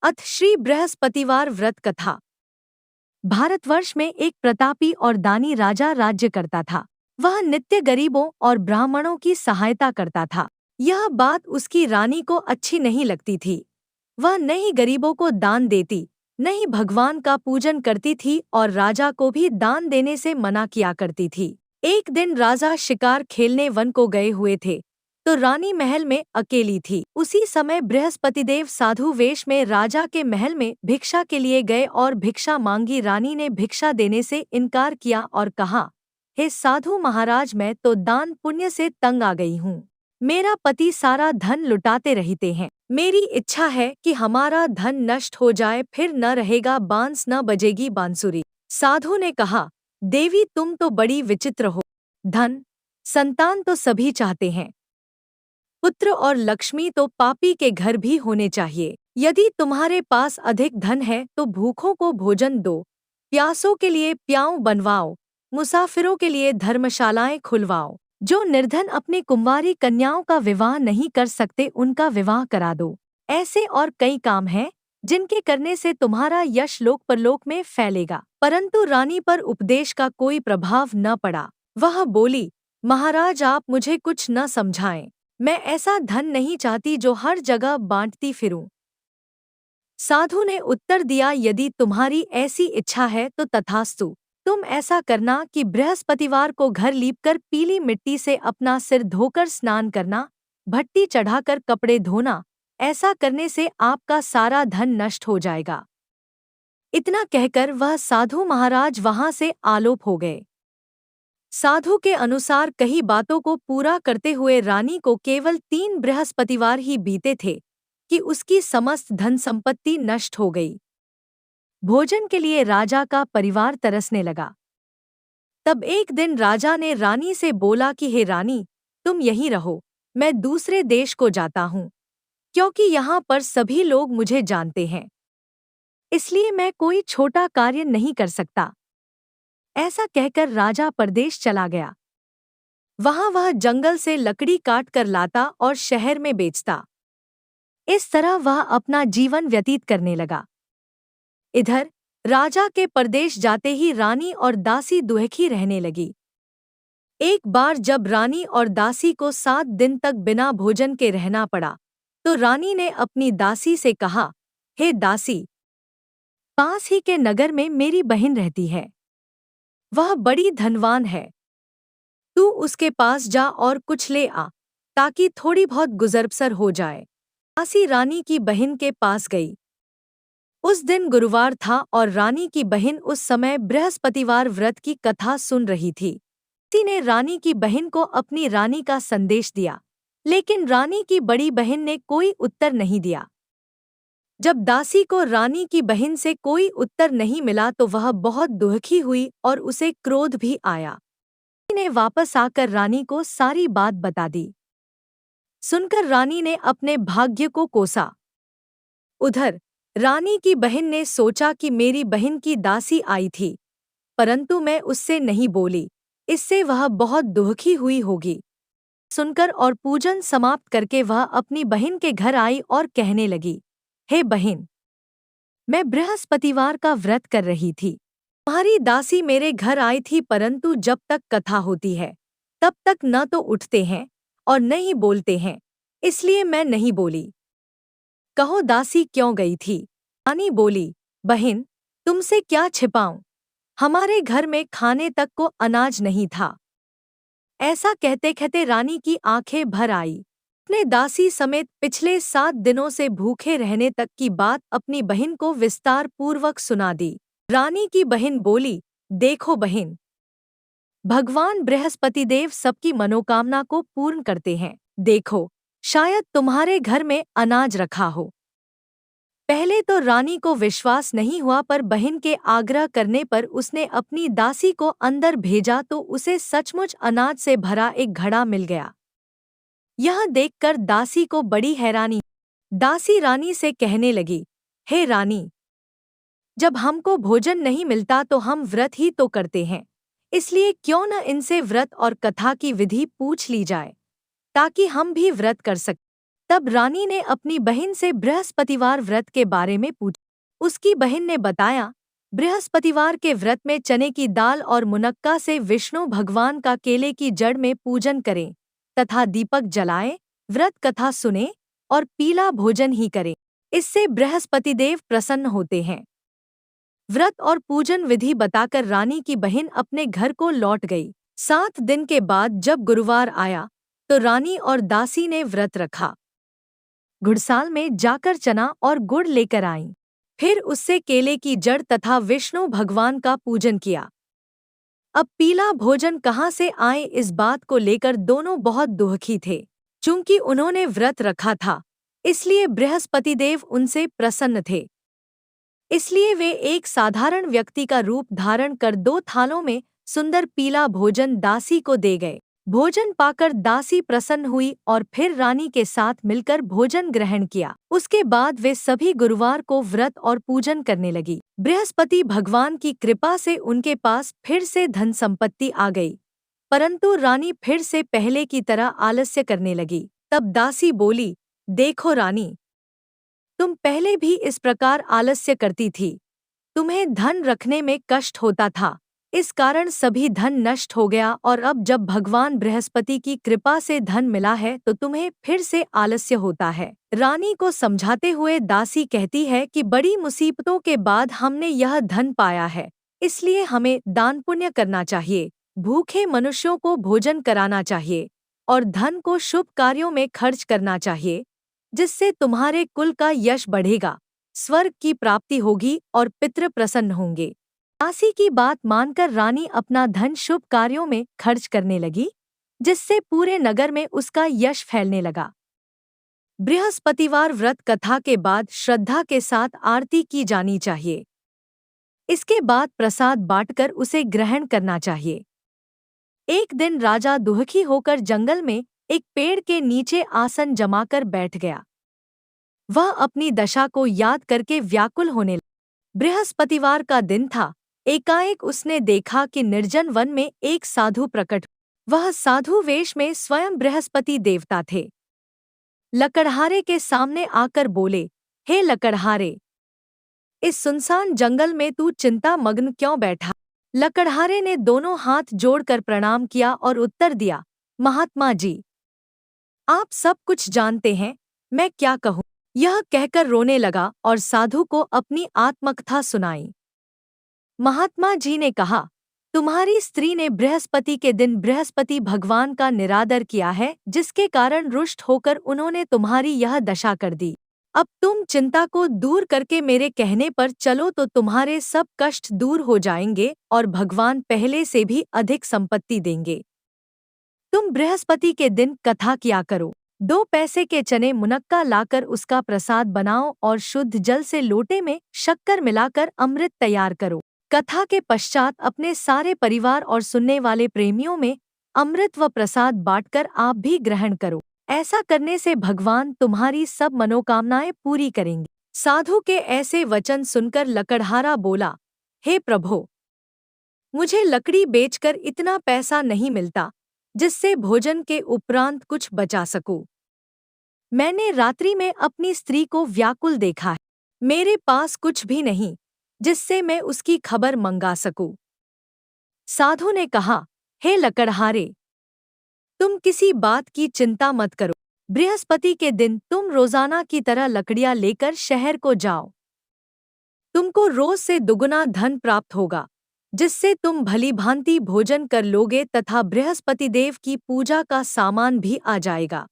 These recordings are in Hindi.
अथ श्री बृहस्पतिवार व्रत कथा। भारतवर्ष में एक प्रतापी और दानी राजा राज्य करता था। वह नित्य गरीबों और ब्राह्मणों की सहायता करता था। यह बात उसकी रानी को अच्छी नहीं लगती थी। वह न ही गरीबों को दान देती, न ही भगवान का पूजन करती थी और राजा को भी दान देने से मना किया करती थी। एक दिन राजा शिकार खेलने वन को गए हुए थे, तो रानी महल में अकेली थी। उसी समय बृहस्पतिदेव साधु वेश में राजा के महल में भिक्षा के लिए गए और भिक्षा मांगी। रानी ने भिक्षा देने से इनकार किया और कहा, हे साधु महाराज, मैं तो दान पुण्य से तंग आ गई हूँ। मेरा पति सारा धन लुटाते रहते हैं। मेरी इच्छा है कि हमारा धन नष्ट हो जाए, फिर न रहेगा बांस, न बजेगी बांसुरी। साधु ने कहा, देवी तुम तो बड़ी विचित्र हो। धन संतान तो सभी चाहते हैं, पुत्र और लक्ष्मी तो पापी के घर भी होने चाहिए। यदि तुम्हारे पास अधिक धन है तो भूखों को भोजन दो, प्यासों के लिए प्याऊ बनवाओ, मुसाफिरों के लिए धर्मशालाएं खुलवाओ। जो निर्धन अपनी कुंवारी कन्याओं का विवाह नहीं कर सकते, उनका विवाह करा दो। ऐसे और कई काम हैं जिनके करने से तुम्हारा यश लोक परलोक में फैलेगा। परंतु रानी पर उपदेश का कोई प्रभाव न पड़ा। वह बोली, महाराज आप मुझे कुछ न समझाएं। मैं ऐसा धन नहीं चाहती जो हर जगह बांटती फिरूं। साधु ने उत्तर दिया, यदि तुम्हारी ऐसी इच्छा है तो तथास्तु। तुम ऐसा करना कि बृहस्पतिवार को घर लीपकर पीली मिट्टी से अपना सिर धोकर स्नान करना, भट्टी चढ़ाकर कपड़े धोना। ऐसा करने से आपका सारा धन नष्ट हो जाएगा। इतना कहकर वह साधु महाराज वहां से आलोप हो गए। साधु के अनुसार कई बातों को पूरा करते हुए रानी को केवल 3 बृहस्पतिवार ही बीते थे कि उसकी समस्त धन संपत्ति नष्ट हो गई। भोजन के लिए राजा का परिवार तरसने लगा। तब एक दिन राजा ने रानी से बोला कि हे रानी, तुम यहीं रहो, मैं दूसरे देश को जाता हूँ, क्योंकि यहाँ पर सभी लोग मुझे जानते हैं, इसलिए मैं कोई छोटा कार्य नहीं कर सकता। ऐसा कहकर राजा परदेश चला गया। वहां वह जंगल से लकड़ी काट कर लाता और शहर में बेचता। इस तरह वह अपना जीवन व्यतीत करने लगा। इधर राजा के परदेश जाते ही रानी और दासी दुखी रहने लगी। एक बार जब रानी और दासी को 7 दिन तक बिना भोजन के रहना पड़ा, तो रानी ने अपनी दासी से कहा, हे दासी, पास ही के नगर में मेरी बहन रहती है। वह बड़ी धनवान है। तू उसके पास जा और कुछ ले आ, ताकि थोड़ी बहुत गुजर-बसर हो जाए। दासी रानी की बहन के पास गई। उस दिन गुरुवार था और रानी की बहन उस समय बृहस्पतिवार व्रत की कथा सुन रही थी। दासी ने रानी की बहन को अपनी रानी का संदेश दिया, लेकिन रानी की बड़ी बहन ने कोई उत्तर नहीं दिया। जब दासी को रानी की बहन से कोई उत्तर नहीं मिला तो वह बहुत दुखी हुई और उसे क्रोध भी आया। ने वापस आकर रानी को सारी बात बता दी। सुनकर रानी ने अपने भाग्य को कोसा। उधर रानी की बहन ने सोचा कि मेरी बहन की दासी आई थी, परंतु मैं उससे नहीं बोली, इससे वह बहुत दुखी हुई होगी। सुनकर और पूजन समाप्त करके वह अपनी बहन के घर आई और कहने लगी, हे बहन, मैं बृहस्पतिवार का व्रत कर रही थी। तुम्हारी दासी मेरे घर आई थी, परंतु जब तक कथा होती है तब तक न तो उठते हैं और न ही बोलते हैं, इसलिए मैं नहीं बोली। कहो दासी क्यों गई थी? रानी बोली, बहन, तुमसे क्या छिपाऊं, हमारे घर में खाने तक को अनाज नहीं था। ऐसा कहते कहते रानी की आंखें भर आई। अपने दासी समेत पिछले 7 दिनों से भूखे रहने तक की बात अपनी बहन को विस्तार पूर्वक सुना दी। रानी की बहन बोली, देखो बहन, भगवान बृहस्पतिदेव सबकी मनोकामना को पूर्ण करते हैं। देखो, शायद तुम्हारे घर में अनाज रखा हो। पहले तो रानी को विश्वास नहीं हुआ, पर बहन के आग्रह करने पर उसने अपनी दासी को अंदर भेजा तो उसे सचमुच अनाज से भरा एक घड़ा मिल गया। यह देखकर दासी को बड़ी हैरानी। दासी रानी से कहने लगी, हे रानी, जब हमको भोजन नहीं मिलता तो हम व्रत ही तो करते हैं, इसलिए क्यों न इनसे व्रत और कथा की विधि पूछ ली जाए, ताकि हम भी व्रत कर सकें। तब रानी ने अपनी बहन से बृहस्पतिवार व्रत के बारे में पूछा। उसकी बहन ने बताया, बृहस्पतिवार के व्रत में चने की दाल और मुनक्का से विष्णु भगवान का केले की जड़ में पूजन करें तथा दीपक जलाएं, व्रत कथा सुनें और पीला भोजन ही करें। इससे बृहस्पति देव प्रसन्न होते हैं। व्रत और पूजन विधि बताकर रानी की बहन अपने घर को लौट गई। 7 दिन के बाद जब गुरुवार आया तो रानी और दासी ने व्रत रखा। घुड़साल में जाकर चना और गुड़ लेकर आईं। फिर उससे केले की जड़ तथा विष्णु भगवान का पूजन किया। अब पीला भोजन कहाँ से आए, इस बात को लेकर दोनों बहुत दुखी थे। चूंकि उन्होंने व्रत रखा था, इसलिए बृहस्पति देव उनसे प्रसन्न थे। इसलिए वे एक साधारण व्यक्ति का रूप धारण कर 2 थालों में सुंदर पीला भोजन दासी को दे गए। भोजन पाकर दासी प्रसन्न हुई और फिर रानी के साथ मिलकर भोजन ग्रहण किया। उसके बाद वे सभी गुरुवार को व्रत और पूजन करने लगी। बृहस्पति भगवान की कृपा से उनके पास फिर से धन संपत्ति आ गई, परंतु रानी फिर से पहले की तरह आलस्य करने लगी। तब दासी बोली, देखो रानी, तुम पहले भी इस प्रकार आलस्य करती थी। तुम्हें धन रखने में कष्ट होता था, इस कारण सभी धन नष्ट हो गया, और अब जब भगवान बृहस्पति की कृपा से धन मिला है तो तुम्हें फिर से आलस्य होता है। रानी को समझाते हुए दासी कहती है कि बड़ी मुसीबतों के बाद हमने यह धन पाया है, इसलिए हमें दान पुण्य करना चाहिए, भूखे मनुष्यों को भोजन कराना चाहिए और धन को शुभ कार्यों में खर्च करना चाहिए, जिससे तुम्हारे कुल का यश बढ़ेगा, स्वर्ग की प्राप्ति होगी और पितृ प्रसन्न होंगे। दासी की बात मानकर रानी अपना धन शुभ कार्यों में खर्च करने लगी, जिससे पूरे नगर में उसका यश फैलने लगा। बृहस्पतिवार व्रत कथा के बाद श्रद्धा के साथ आरती की जानी चाहिए। इसके बाद प्रसाद बांटकर उसे ग्रहण करना चाहिए। एक दिन राजा दुखी होकर जंगल में एक पेड़ के नीचे आसन जमाकर बैठ गया। वह अपनी दशा को याद करके व्याकुल होने लगा। बृहस्पतिवार का दिन था। एकाएक उसने देखा कि निर्जन वन में एक साधु प्रकट। वह साधु वेश में स्वयं बृहस्पति देवता थे। लकड़हारे के सामने आकर बोले, हे लकड़हारे, इस सुनसान जंगल में तू चिंता मग्न क्यों बैठा? लकड़हारे ने दोनों हाथ जोड़कर प्रणाम किया और उत्तर दिया, महात्मा जी, आप सब कुछ जानते हैं, मैं क्या कहूँ? यह कहकर रोने लगा और साधु को अपनी आत्मकथा सुनाई। महात्मा जी ने कहा, तुम्हारी स्त्री ने बृहस्पति के दिन बृहस्पति भगवान का निरादर किया है, जिसके कारण रुष्ट होकर उन्होंने तुम्हारी यह दशा कर दी। अब तुम चिंता को दूर करके मेरे कहने पर चलो तो तुम्हारे सब कष्ट दूर हो जाएंगे और भगवान पहले से भी अधिक संपत्ति देंगे। तुम बृहस्पति के दिन कथा किया करो। 2 पैसे के चने मुनक्का लाकर उसका प्रसाद बनाओ और शुद्ध जल से लोटे में शक्कर मिलाकर अमृत तैयार करो। कथा के पश्चात अपने सारे परिवार और सुनने वाले प्रेमियों में अमृत व प्रसाद बांटकर आप भी ग्रहण करो। ऐसा करने से भगवान तुम्हारी सब मनोकामनाएं पूरी करेंगे। साधु के ऐसे वचन सुनकर लकड़हारा बोला, हे प्रभो, मुझे लकड़ी बेचकर इतना पैसा नहीं मिलता जिससे भोजन के उपरांत कुछ बचा सकूं। मैंने रात्रि में अपनी स्त्री को व्याकुल देखा है। मेरे पास कुछ भी नहीं जिससे मैं उसकी खबर मंगा सकूं। साधु ने कहा, हे लकड़हारे, तुम किसी बात की चिंता मत करो। बृहस्पति के दिन तुम रोजाना की तरह लकड़ियां लेकर शहर को जाओ। तुमको रोज से दुगुना धन प्राप्त होगा, जिससे तुम भली भांति भोजन कर लोगे तथा बृहस्पति देव की पूजा का सामान भी आ जाएगा।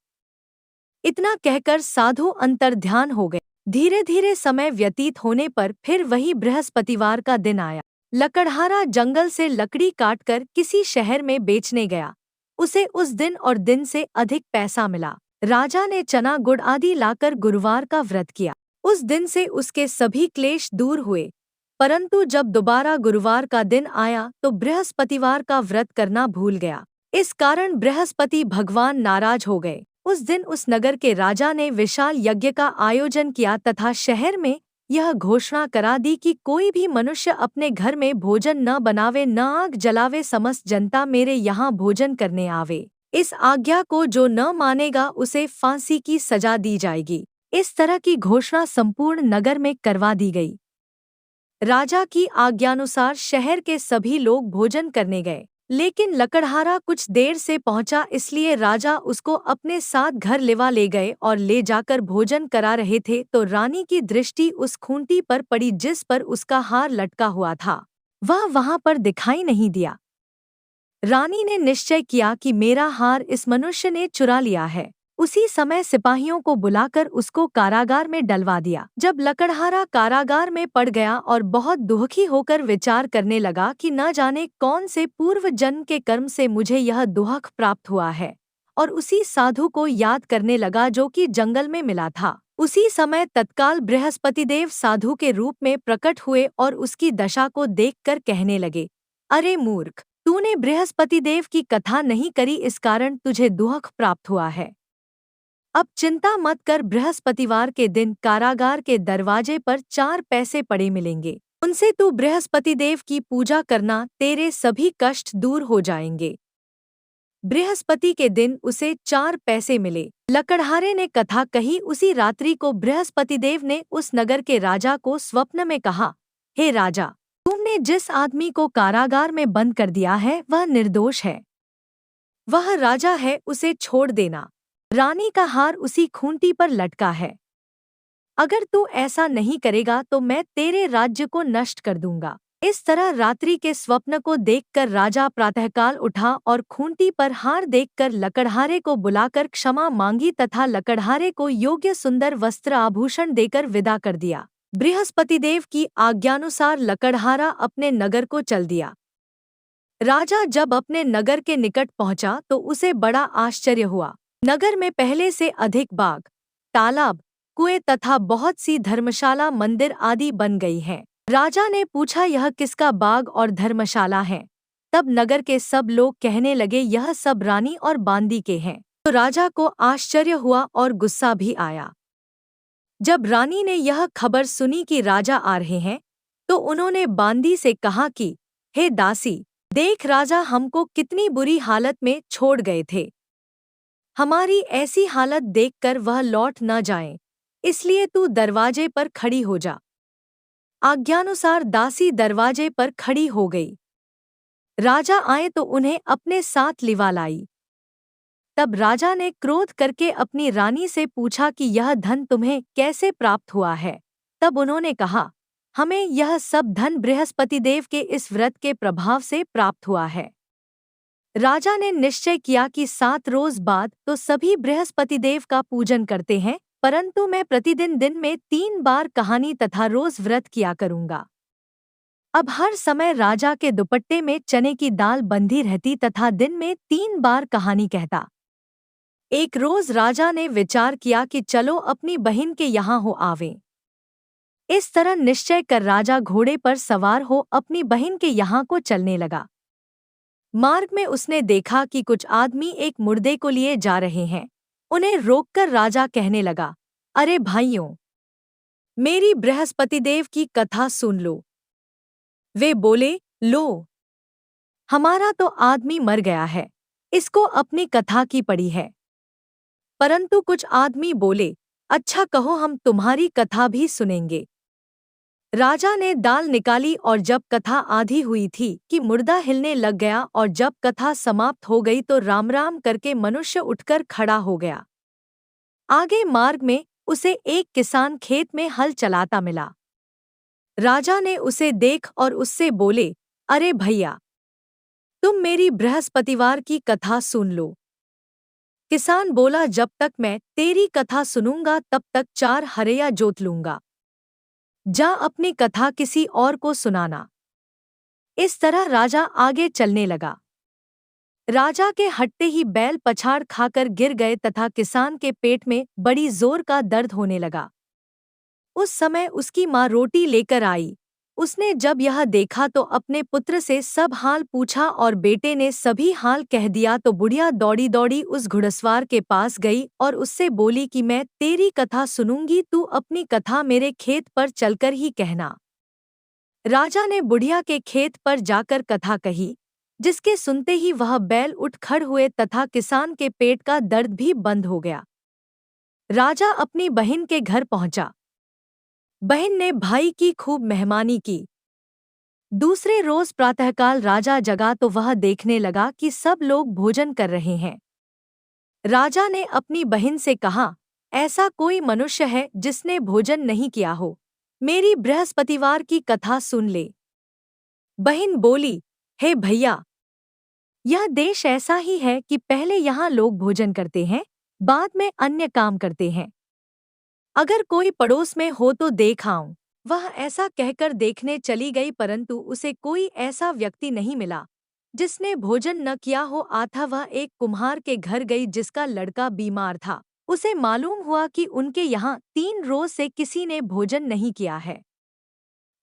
इतना कहकर साधु अंतर्ध्यान हो गए। धीरे धीरे समय व्यतीत होने पर फिर वही बृहस्पतिवार का दिन आया। लकड़हारा जंगल से लकड़ी काटकर किसी शहर में बेचने गया। उसे उस दिन और दिन से अधिक पैसा मिला। राजा ने चना गुड़ आदि लाकर गुरुवार का व्रत किया। उस दिन से उसके सभी क्लेश दूर हुए, परंतु जब दोबारा गुरुवार का दिन आया तो बृहस्पतिवार का व्रत करना भूल गया। इस कारण बृहस्पति भगवान नाराज हो गए। उस दिन उस नगर के राजा ने विशाल यज्ञ का आयोजन किया तथा शहर में यह घोषणा करा दी कि कोई भी मनुष्य अपने घर में भोजन न बनावे, न आग जलावे, समस्त जनता मेरे यहाँ भोजन करने आवे। इस आज्ञा को जो न मानेगा उसे फांसी की सजा दी जाएगी। इस तरह की घोषणा संपूर्ण नगर में करवा दी गई। राजा की आज्ञानुसार शहर के सभी लोग भोजन करने गए, लेकिन लकड़हारा कुछ देर से पहुंचा, इसलिए राजा उसको अपने साथ घर ले गए और ले जाकर भोजन करा रहे थे तो रानी की दृष्टि उस खूंटी पर पड़ी जिस पर उसका हार लटका हुआ था। वह वहां पर दिखाई नहीं दिया। रानी ने निश्चय किया कि मेरा हार इस मनुष्य ने चुरा लिया है। उसी समय सिपाहियों को बुलाकर उसको कारागार में डलवा दिया। जब लकड़हारा कारागार में पड़ गया और बहुत दुखी होकर विचार करने लगा कि न जाने कौन से पूर्व जन्म के कर्म से मुझे यह दुख प्राप्त हुआ है, और उसी साधु को याद करने लगा जो कि जंगल में मिला था। उसी समय तत्काल बृहस्पतिदेव साधु के रूप में प्रकट हुए और उसकी दशा को देखकर कहने लगे, अरे मूर्ख, तूने बृहस्पतिदेव की कथा नहीं करी, इस कारण तुझे दुख प्राप्त हुआ है। अब चिंता मत कर, बृहस्पतिवार के दिन कारागार के दरवाजे पर 4 पैसे पड़े मिलेंगे। उनसे तू बृहस्पतिदेव की पूजा करना, तेरे सभी कष्ट दूर हो जाएंगे। बृहस्पति के दिन उसे 4 पैसे मिले। लकड़हारे ने कथा कही। उसी रात्रि को बृहस्पतिदेव ने उस नगर के राजा को स्वप्न में कहा, हे राजा, तुमने जिस आदमी को कारागार में बंद कर दिया है वह निर्दोष है। वह राजा है, उसे छोड़ देना। रानी का हार उसी खूंटी पर लटका है। अगर तू ऐसा नहीं करेगा तो मैं तेरे राज्य को नष्ट कर दूंगा। इस तरह रात्रि के स्वप्न को देखकर राजा प्रातःकाल उठा और खूंटी पर हार देखकर लकड़हारे को बुलाकर क्षमा मांगी तथा लकड़हारे को योग्य सुंदर वस्त्र आभूषण देकर विदा कर दिया। बृहस्पतिदेव की आज्ञानुसार लकड़हारा अपने नगर को चल दिया। राजा जब अपने नगर के निकट पहुंचा तो उसे बड़ा आश्चर्य हुआ। नगर में पहले से अधिक बाग, तालाब, कुएं तथा बहुत सी धर्मशाला, मंदिर आदि बन गई हैं। राजा ने पूछा, यह किसका बाग और धर्मशाला है? तब नगर के सब लोग कहने लगे, यह सब रानी और बांदी के हैं। तो राजा को आश्चर्य हुआ और गुस्सा भी आया। जब रानी ने यह खबर सुनी कि राजा आ रहे हैं, तो उन्होंने बांदी से कहा कि हे दासी, देख राजा हमको कितनी बुरी हालत में छोड़ गए थे। हमारी ऐसी हालत देखकर वह लौट न जाएं, इसलिए तू दरवाजे पर खड़ी हो जा। आज्ञानुसार दासी दरवाजे पर खड़ी हो गई। राजा आए तो उन्हें अपने साथ लिवा लाई। तब राजा ने क्रोध करके अपनी रानी से पूछा कि यह धन तुम्हें कैसे प्राप्त हुआ है? तब उन्होंने कहा, हमें यह सब धन बृहस्पतिदेव के इस व्रत के प्रभाव से प्राप्त हुआ है। राजा ने निश्चय किया कि 7 रोज बाद तो सभी बृहस्पतिदेव का पूजन करते हैं, परंतु मैं प्रतिदिन दिन में 3 बार कहानी तथा रोज व्रत किया करूंगा। अब हर समय राजा के दुपट्टे में चने की दाल बंधी रहती तथा दिन में 3 बार कहानी कहता। एक रोज राजा ने विचार किया कि चलो अपनी बहन के यहाँ हो आवें। इस तरह निश्चय कर राजा घोड़े पर सवार हो अपनी बहन के यहाँ को चलने लगा। मार्ग में उसने देखा कि कुछ आदमी एक मुर्दे को लिए जा रहे हैं। उन्हें रोककर राजा कहने लगा, अरे भाइयों, मेरी बृहस्पतिदेव की कथा सुन लो। वे बोले, लो, हमारा तो आदमी मर गया है, इसको अपनी कथा की पड़ी है। परंतु कुछ आदमी बोले, अच्छा कहो, हम तुम्हारी कथा भी सुनेंगे। राजा ने दाल निकाली और जब कथा आधी हुई थी कि मुर्दा हिलने लग गया, और जब कथा समाप्त हो गई तो राम राम करके मनुष्य उठकर खड़ा हो गया। आगे मार्ग में उसे एक किसान खेत में हल चलाता मिला। राजा ने उसे देख और उससे बोले, अरे भैया, तुम मेरी बृहस्पतिवार की कथा सुन लो। किसान बोला, जब तक मैं तेरी कथा सुनूंगा तब तक 4 हरैया जोत लूंगा। जा अपनी कथा किसी और को सुनाना। इस तरह राजा आगे चलने लगा। राजा के हटते ही बैल पछाड़ खाकर गिर गए तथा किसान के पेट में बड़ी जोर का दर्द होने लगा। उस समय उसकी माँ रोटी लेकर आई। उसने जब यह देखा तो अपने पुत्र से सब हाल पूछा और बेटे ने सभी हाल कह दिया तो बुढ़िया दौड़ी दौड़ी उस घुड़सवार के पास गई और उससे बोली कि मैं तेरी कथा सुनूंगी, तू अपनी कथा मेरे खेत पर चलकर ही कहना। राजा ने बुढ़िया के खेत पर जाकर कथा कही। जिसके सुनते ही वह बैल उठ खड़ हुए तथा किसान के पेट का दर्द भी बंद हो गया। राजा अपनी बहन के घर पहुंचा। बहन ने भाई की खूब मेहमानी की। दूसरे रोज प्रातःकाल राजा जगा तो वह देखने लगा कि सब लोग भोजन कर रहे हैं। राजा ने अपनी बहन से कहा, ऐसा कोई मनुष्य है जिसने भोजन नहीं किया हो, मेरी बृहस्पतिवार की कथा सुन ले। बहन बोली, हे भैया, यह देश ऐसा ही है कि पहले यहाँ लोग भोजन करते हैं, बाद में अन्य काम करते हैं। अगर कोई पड़ोस में हो तो देख आऊं। वह ऐसा कहकर देखने चली गई, परंतु उसे कोई ऐसा व्यक्ति नहीं मिला जिसने भोजन न किया हो। अतः वह एक कुम्हार के घर गई जिसका लड़का बीमार था। उसे मालूम हुआ कि उनके यहाँ 3 रोज से किसी ने भोजन नहीं किया है।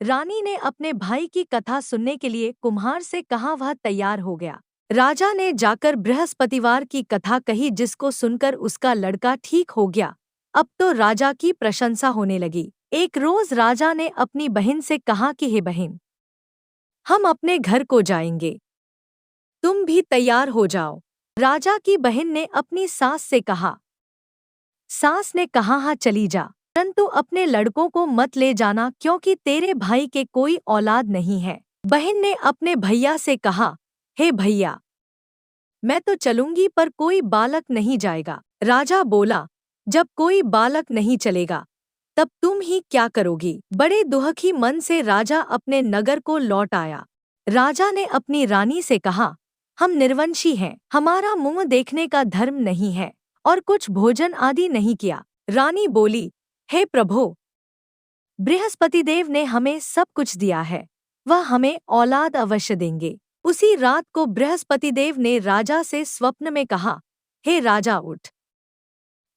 रानी ने अपने भाई की कथा सुनने के लिए कुम्हार से कहा, वह तैयार हो गया। राजा ने जाकर बृहस्पतिवार की कथा कही, जिसको सुनकर उसका लड़का ठीक हो गया। अब तो राजा की प्रशंसा होने लगी। एक रोज राजा ने अपनी बहन से कहा कि हे बहन, हम अपने घर को जाएंगे, तुम भी तैयार हो जाओ। राजा की बहन ने अपनी सास से कहा। सास ने कहा, हाँ चली जा, परंतु अपने लड़कों को मत ले जाना, क्योंकि तेरे भाई के कोई औलाद नहीं है। बहन ने अपने भैया से कहा, हे भैया, मैं तो चलूंगी पर कोई बालक नहीं जाएगा। राजा बोला, जब कोई बालक नहीं चलेगा तब तुम ही क्या करोगी। बड़े दुखी मन से राजा अपने नगर को लौट आया। राजा ने अपनी रानी से कहा, हम निर्वंशी हैं, हमारा मुंह देखने का धर्म नहीं है और कुछ भोजन आदि नहीं किया। रानी बोली, हे प्रभो, बृहस्पतिदेव ने हमें सब कुछ दिया है, वह हमें औलाद अवश्य देंगे। उसी रात को बृहस्पतिदेव ने राजा से स्वप्न में कहा, हे राजा उठ,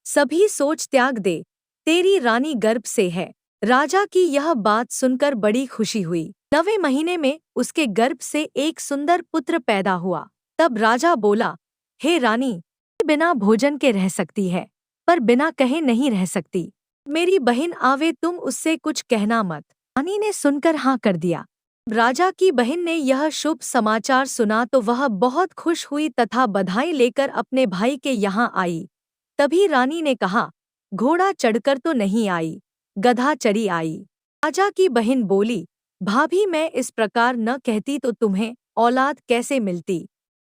सभी सोच त्याग दे, तेरी रानी गर्भ से है। राजा की यह बात सुनकर बड़ी खुशी हुई। 9वें महीने में उसके गर्भ से एक सुंदर पुत्र पैदा हुआ। तब राजा बोला, हे रानी, बिना भोजन के रह सकती है, पर बिना कहे नहीं रह सकती। मेरी बहन आवे, तुम उससे कुछ कहना मत। रानी ने सुनकर हाँ कर दिया। राजा की बहन ने यह शुभ समाचार सुना तो वह बहुत खुश हुई तथा बधाई लेकर अपने भाई के यहाँ आई। तभी रानी ने कहा, घोड़ा चढ़कर तो नहीं आई, गधा चढ़ी आई। राजा की बहन बोली, भाभी, मैं इस प्रकार न कहती तो तुम्हें औलाद कैसे मिलती।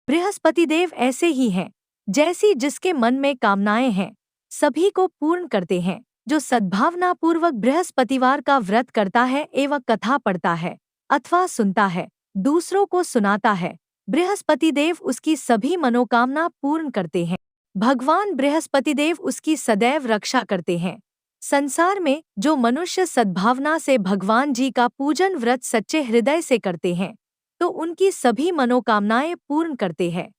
बृहस्पतिदेव ऐसे ही हैं, जैसी जिसके मन में कामनाएं हैं सभी को पूर्ण करते हैं। जो सद्भावना पूर्वक बृहस्पतिवार का व्रत करता है एवं कथा पढ़ता है अथवा सुनता है, दूसरों को सुनाता है, बृहस्पतिदेव उसकी सभी मनोकामना पूर्ण करते हैं। भगवान बृहस्पतिदेव उसकी सदैव रक्षा करते हैं। संसार में जो मनुष्य सद्भावना से भगवान जी का पूजन व्रत सच्चे हृदय से करते हैं तो उनकी सभी मनोकामनाएं पूर्ण करते हैं।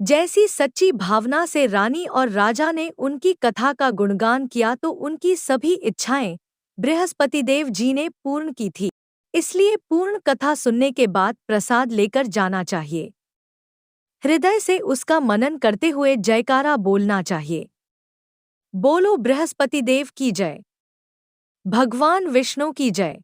जैसी सच्ची भावना से रानी और राजा ने उनकी कथा का गुणगान किया तो उनकी सभी इच्छाएं बृहस्पतिदेव जी ने पूर्ण की थी। इसलिए पूर्ण कथा सुनने के बाद प्रसाद लेकर जाना चाहिए। हृदय से उसका मनन करते हुए जयकारा बोलना चाहिए। बोलो बृहस्पतिदेव की जय, भगवान विष्णु की जय।